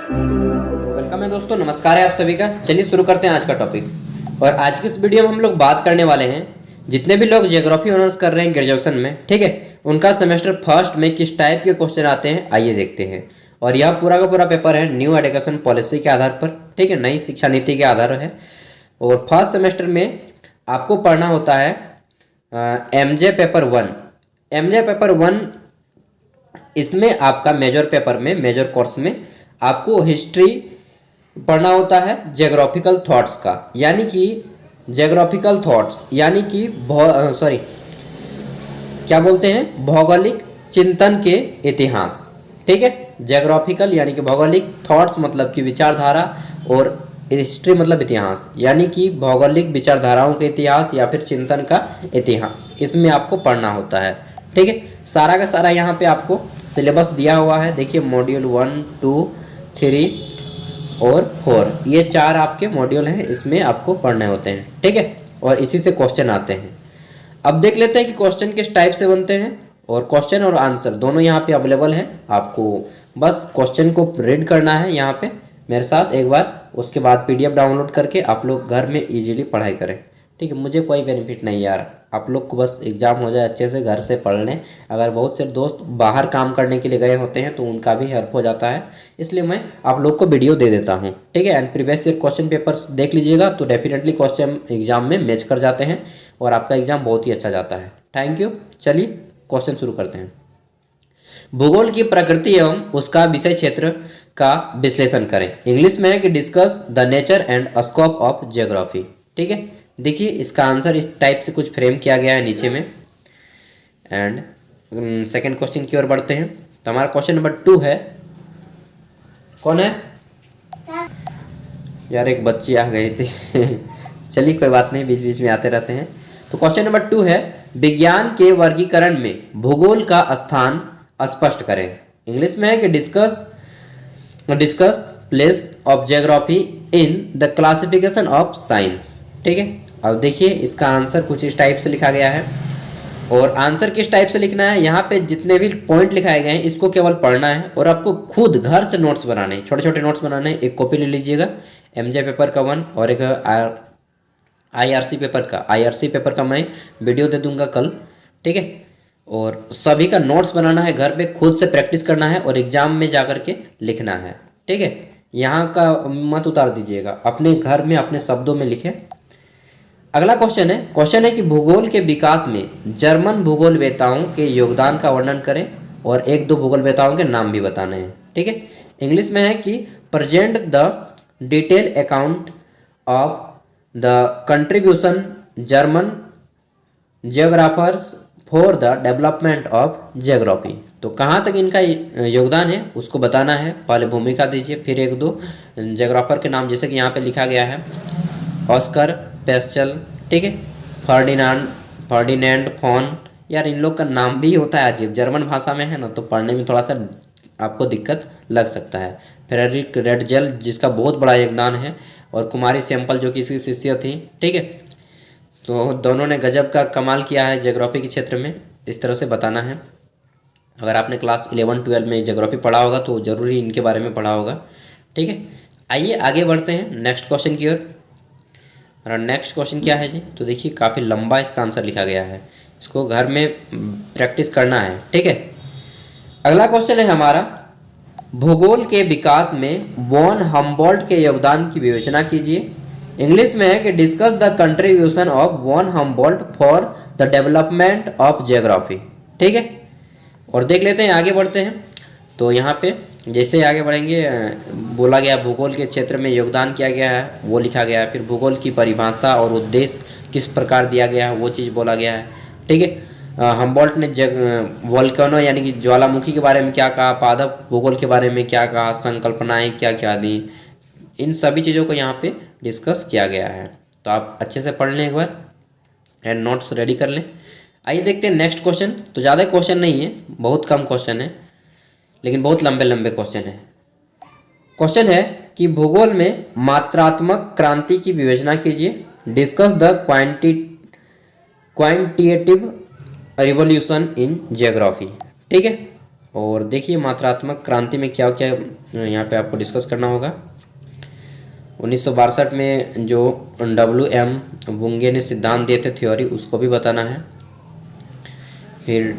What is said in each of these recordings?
Welcome है दोस्तों, नमस्कार है आप सभी का। चलिए शुरू करते हैं आज का टॉपिक। और आज की इस वीडियो में हम लोग बात करने वाले हैं जितने भी लोग ज्योग्राफी ऑनर्स कर रहे हैं ग्रेजुएशन में, ठीक है, उनका सेमेस्टर फर्स्ट में किस टाइप के क्वेश्चन आते हैं आइए देखते हैं। और यह पूरा का पूरा पेपर है न्यू एजुकेशन पॉलिसी के आधार पर, ठीक है, नई शिक्षा नीति के आधार है। और फर्स्ट सेमेस्टर में आपको पढ़ना होता है एमजे पेपर 1। एमजे पेपर 1 इसमें आपका मेजर पेपर में, मेजर कोर्स में आपको हिस्ट्री पढ़ना होता है ज्योग्राफिकल थॉट्स का, यानी कि ज्योग्राफिकल थॉट्स यानी कि क्या बोलते हैं, भौगोलिक चिंतन के इतिहास, ठीक है। ज्योग्राफिकल यानी कि भौगोलिक, थॉट्स मतलब कि विचारधारा, और हिस्ट्री मतलब इतिहास यानी कि भौगोलिक विचारधाराओं के इतिहास या फिर चिंतन का इतिहास, इसमें आपको पढ़ना होता है, ठीक है। सारा का सारा यहाँ पे आपको सिलेबस दिया हुआ है, देखिए मॉड्यूल 1, 2, 3 और 4, ये 4 आपके मॉड्यूल हैं, इसमें आपको पढ़ने होते हैं, ठीक है। और इसी से क्वेश्चन आते हैं। अब देख लेते हैं कि क्वेश्चन किस टाइप से बनते हैं। और क्वेश्चन और आंसर दोनों यहाँ पे अवेलेबल हैं, आपको बस क्वेश्चन को रीड करना है यहाँ पे मेरे साथ एक बार, उसके बाद पीडीएफ डाउनलोड करके आप लोग घर में इजीली पढ़ाई करें, ठीक है। मुझे कोई बेनिफिट नहीं यार, आप लोग को बस एग्जाम हो जाए अच्छे से, घर से पढ़ लें। अगर बहुत से दोस्त बाहर काम करने के लिए गए होते हैं तो उनका भी हेल्प हो जाता है, इसलिए मैं आप लोग को वीडियो दे देता हूं, ठीक है। And previous year question papers देख लीजिएगा तो डेफिनेटली क्वेश्चन एग्जाम में मैच कर जाते हैं और आपका एग्जाम बहुत ही अच्छा जाता है। Thank you. चलिए क्वेश्चन शुरू करते हैं। भूगोल की प्रकृति एवं उसका विषय क्षेत्र का विश्लेषण करें। इंग्लिश में है कि discuss the nature and scope of geography, ठीक है। देखिए इसका आंसर इस टाइप से कुछ फ्रेम किया गया है नीचे में। एंड सेकंड क्वेश्चन की ओर बढ़ते हैं। तो हमारा क्वेश्चन नंबर 2 है, कौन है यार, एक बच्ची आ गई थी चलिए कोई बात नहीं, बीच बीच में आते रहते हैं। तो क्वेश्चन नंबर 2 है, विज्ञान के वर्गीकरण में भूगोल का स्थान स्पष्ट करें। इंग्लिश में है कि discuss place of geography in the classification of science, ठीक है। अब देखिए इसका आंसर कुछ इस टाइप से लिखा गया है। और आंसर किस टाइप से लिखना है, यहाँ पे जितने भी पॉइंट लिखाए गए हैं इसको केवल पढ़ना है और आपको खुद घर से नोट्स बनाने हैं, छोटे छोटे नोट्स बनाने हैं। एक कॉपी ले लीजिएगा एमजे पेपर का 1 और एक आईआरसी पेपर का मैं वीडियो दे दूंगा कल, ठीक है। और सभी का नोट्स बनाना है, घर पे खुद से प्रैक्टिस करना है और एग्जाम में जाकर के लिखना है, ठीक है। यहाँ का मत उतार दीजिएगा, अपने घर में अपने शब्दों में लिखें। अगला क्वेश्चन है कि भूगोल के विकास में जर्मन भूगोलवेताओं के योगदान का वर्णन करें और 1-2 भूगोलवेताओं के नाम भी बताने हैं, ठीक है। इंग्लिश में है कि present the detail account of the contribution German geographers for the development of geography. तो कहाँ तक इनका योगदान है उसको बताना है, पहले भूमिका दीजिए, फिर 1-2 ज्योग्राफर के नाम, जैसे कि यहाँ पे लिखा गया है ऑस्कर पेस्चल, ठीक है, फर्डिनेंड फॉन। यार इन लोग का नाम भी होता है अजीब, जर्मन भाषा में है ना, तो पढ़ने में थोड़ा सा आपको दिक्कत लग सकता है। फ्रेडरिक रेडजेल जिसका बहुत बड़ा योगदान है, और कुमारी सैंपल जो कि इसकी शिष्य थी, ठीक है। तो दोनों ने गजब का कमाल किया है ज्योग्राफी के क्षेत्र में, इस तरह से बताना है। अगर आपने क्लास 11-12 में ज्योग्राफी पढ़ा होगा तो ज़रूरी इनके बारे में पढ़ा होगा, ठीक है। आइए आगे बढ़ते हैं नेक्स्ट क्वेश्चन की ओर। और नेक्स्ट क्वेश्चन क्या है जी, तो देखिए काफ़ी लंबा इसका आंसर लिखा गया है, इसको घर में प्रैक्टिस करना है, ठीक है। अगला क्वेश्चन है हमारा, भूगोल के विकास में वॉन हम्बोल्ट के योगदान की विवेचना कीजिए। इंग्लिश में है कि discuss the contribution of von Humboldt for the development of geography, ठीक है। और देख लेते हैं, आगे बढ़ते हैं। तो यहाँ पे जैसे आगे बढ़ेंगे, बोला गया भूगोल के क्षेत्र में योगदान किया गया है वो लिखा गया है, फिर भूगोल की परिभाषा और उद्देश्य किस प्रकार दिया गया है वो चीज़ बोला गया है, ठीक है। हम्बोल्ट ने वोल्केनो यानी कि ज्वालामुखी के बारे में क्या कहा, पादप भूगोल के बारे में क्या कहा, संकल्पनाएं क्या क्या दी, इन सभी चीज़ों को यहाँ पे डिस्कस किया गया है। तो आप अच्छे से पढ़ लें एक बार एंड नोट्स रेडी कर लें। आइए देखते हैं नेक्स्ट क्वेश्चन। तो ज़्यादा क्वेश्चन नहीं है, बहुत कम क्वेश्चन है, लेकिन बहुत लंबे लंबे क्वेश्चन है। क्वेश्चन है कि भूगोल में मात्रात्मक क्रांति की विवेचना कीजिए। Discuss the quantitative revolution in geography, ठीक है। और देखिए मात्रात्मक क्रांति में क्या क्या यहाँ पे आपको डिस्कस करना होगा। 1962 में जो WM बुंगे ने सिद्धांत दिए थे, थ्योरी, उसको भी बताना है। फिर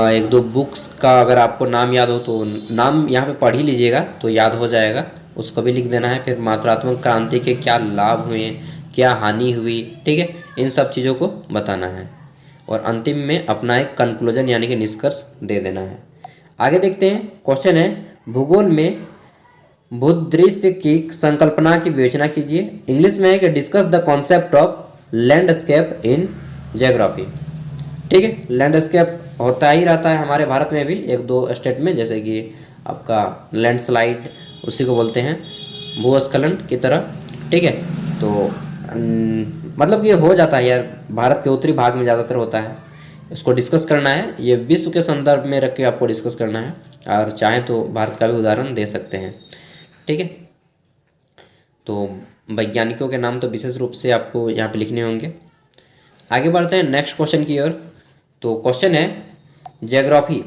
एक दो बुक्स का अगर आपको नाम याद हो तो नाम यहाँ पे पढ़ ही लीजिएगा तो याद हो जाएगा, उसको भी लिख देना है। फिर मात्रात्मक क्रांति के क्या लाभ हुए, क्या हानि हुई, ठीक है, इन सब चीज़ों को बताना है। और अंतिम में अपना एक कंक्लूजन यानी कि निष्कर्ष दे देना है। आगे देखते हैं, क्वेश्चन है भूगोल में भूदृश्य की संकल्पना की विवेचना कीजिए। इंग्लिश में है कि discuss the concept of landscape in geography. ठीक है, लैंडस्केप होता ही रहता है हमारे भारत में भी एक दो स्टेट में, जैसे कि आपका लैंडस्लाइड, उसी को बोलते हैं भूस्खलन की तरह। ठीक है, तो मतलब ये हो जाता है यार, भारत के उत्तरी भाग में ज़्यादातर होता है। इसको डिस्कस करना है, ये विश्व के संदर्भ में रख के आपको डिस्कस करना है, और चाहें तो भारत का भी उदाहरण दे सकते हैं। ठीक है, तो वैज्ञानिकों के नाम तो विशेष रूप से आपको यहाँ पे लिखने होंगे। आगे बढ़ते हैं नेक्स्ट क्वेश्चन की ओर। तो क्वेश्चन है ज्योग्राफी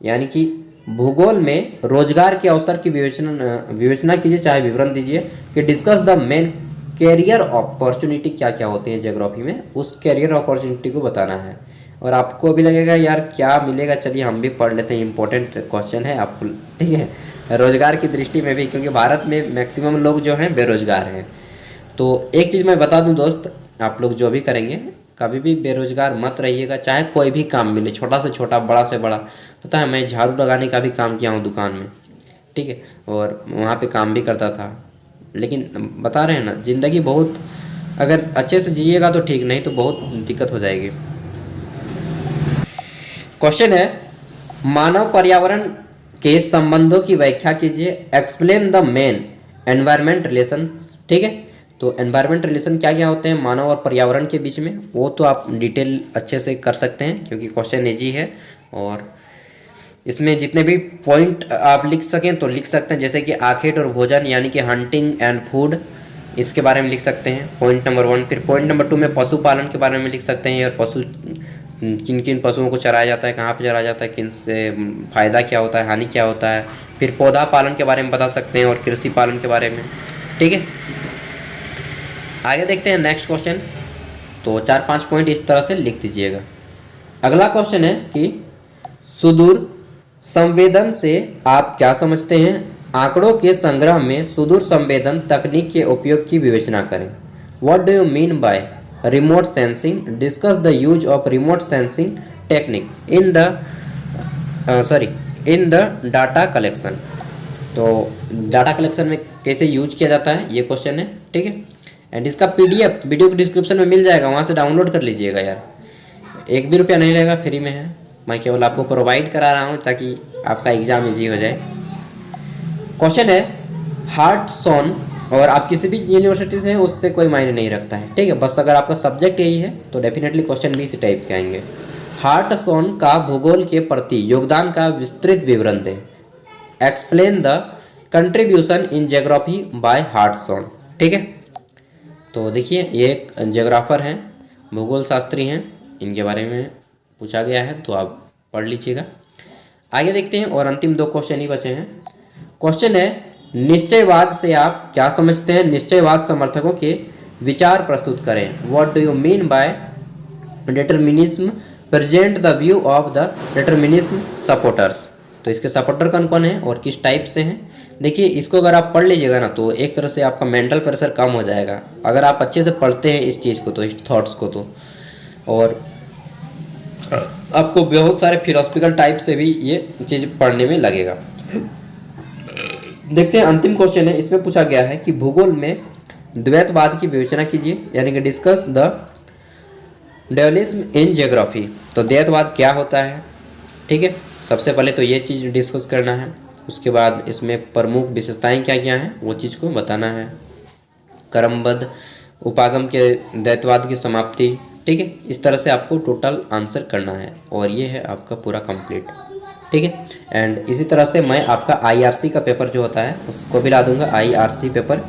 यानी कि भूगोल में रोजगार के अवसर की विवेचना कीजिए, चाहे विवरण दीजिए कि discuss the main career opportunity, क्या क्या होते हैं ज्योग्राफी में, उस कैरियर अपॉर्चुनिटी को बताना है। और आपको भी लगेगा यार क्या मिलेगा, चलिए हम भी पढ़ लेते हैं, इंपॉर्टेंट क्वेश्चन है आपको। ठीक है, रोजगार की दृष्टि में भी, क्योंकि भारत में मैक्सिमम लोग जो हैं बेरोजगार हैं। तो एक चीज़ मैं बता दूं दोस्त, आप लोग जो भी करेंगे कभी भी बेरोजगार मत रहिएगा, चाहे कोई भी काम मिले, छोटा से छोटा, बड़ा से बड़ा। पता है मैं झाड़ू लगाने का भी काम किया हूँ दुकान में, ठीक है, और वहाँ पे काम भी करता था। लेकिन बता रहे हैं ना, ज़िंदगी बहुत अगर अच्छे से जिएगा तो ठीक, नहीं तो बहुत दिक्कत हो जाएगी। क्वेश्चन है मानव पर्यावरण के संबंधों की व्याख्या कीजिए। Explain the main environment relations. ठीक है, तो एनवायरमेंट रिलेशन क्या क्या होते हैं मानव और पर्यावरण के बीच में, वो तो आप डिटेल अच्छे से कर सकते हैं क्योंकि क्वेश्चन इजी है। और इसमें जितने भी पॉइंट आप लिख सकें तो लिख सकते हैं, जैसे कि आखेट और भोजन यानी कि हंटिंग एंड फूड, इसके बारे में लिख सकते हैं, पॉइंट नंबर 1। फिर पॉइंट नंबर 2 में पशुपालन के बारे में लिख सकते हैं, और पशु किन किन पशुओं को चराया जाता है, कहाँ पे चराया जाता है, किन से फ़ायदा क्या होता है, हानि क्या होता है। फिर पौधा पालन के बारे में बता सकते हैं और कृषि पालन के बारे में। ठीक है, आगे देखते हैं नेक्स्ट क्वेश्चन। तो 4-5 पॉइंट इस तरह से लिख दीजिएगा। अगला क्वेश्चन है कि सुदूर संवेदन से आप क्या समझते हैं। आंकड़ों के संग्रह में सुदूर संवेदन तकनीक के उपयोग की विवेचना करें। What do you mean by remote sensing, discuss the use of remote sensing technique in the data collection. तो डाटा कलेक्शन में कैसे यूज किया जाता है, ये क्वेश्चन है। ठीक है, एंड इसका PDF वीडियो के डिस्क्रिप्शन में मिल जाएगा, वहाँ से डाउनलोड कर लीजिएगा यार, 1 भी रुपया नहीं लगेगा, फ्री में है। मैं केवल आपको प्रोवाइड करा रहा हूँ ताकि आपका एग्जाम इजी हो जाए। क्वेश्चन है हार्टसॉन, और आप किसी भी यूनिवर्सिटी से हैं उससे कोई मायने नहीं रखता है। ठीक है, बस अगर आपका सब्जेक्ट यही है तो डेफिनेटली क्वेश्चन भी इसी टाइप के आएंगे। हार्टसॉन का भूगोल के प्रति योगदान का विस्तृत विवरण दें। Explain the contribution in geography by Hartshorne. ठीक है, तो देखिए ये एक ज्योग्राफर हैं, भूगोल शास्त्री हैं, इनके बारे में पूछा गया है तो आप पढ़ लीजिएगा। आगे देखते हैं, और अंतिम 2 क्वेश्चन ही बचे हैं। क्वेश्चन है निश्चयवाद से आप क्या समझते हैं। निश्चयवाद समर्थकों के विचार प्रस्तुत करें। What do you mean by determinism, present the view of the determinism supporters. तो इसके सपोर्टर कौन कौन है और किस टाइप से हैं। देखिए इसको अगर आप पढ़ लीजिएगा ना तो एक तरह से आपका मेंटल प्रेशर कम हो जाएगा, अगर आप अच्छे से पढ़ते हैं इस चीज़ को, तो इस थॉट्स को तो, और आपको बहुत सारे फिलोसफिकल टाइप से भी ये चीज़ पढ़ने में लगेगा। देखते हैं अंतिम क्वेश्चन है, इसमें पूछा गया है कि भूगोल में द्वैतवाद की विवेचना कीजिए, यानी कि discuss the dualism in geography. तो द्वैतवाद क्या होता है। ठीक है, सबसे पहले तो ये चीज़ डिस्कस करना है, उसके बाद इसमें प्रमुख विशेषताएं क्या क्या हैं वो चीज़ को बताना है। क्रमबद्ध उपागम के द्वैतवाद की समाप्ति। ठीक है, इस तरह से आपको टोटल आंसर करना है, और ये है आपका पूरा कंप्लीट। ठीक है, एंड इसी तरह से मैं आपका IRC का पेपर जो होता है उसको भी ला दूंगा, IRC पेपर,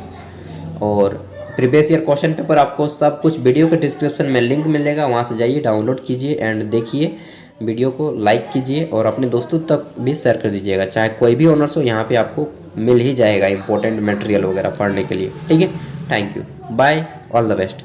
और प्रीवियस ईयर क्वेश्चन पेपर आपको सब कुछ वीडियो के डिस्क्रिप्शन में लिंक मिलेगा, वहाँ से जाइए डाउनलोड कीजिए एंड देखिए। वीडियो को लाइक कीजिए और अपने दोस्तों तक भी शेयर कर दीजिएगा, चाहे कोई भी ऑनर्स हो, यहाँ पे आपको मिल ही जाएगा इंपॉर्टेंट मटेरियल वगैरह पढ़ने के लिए। ठीक है, thank you, bye, all the best.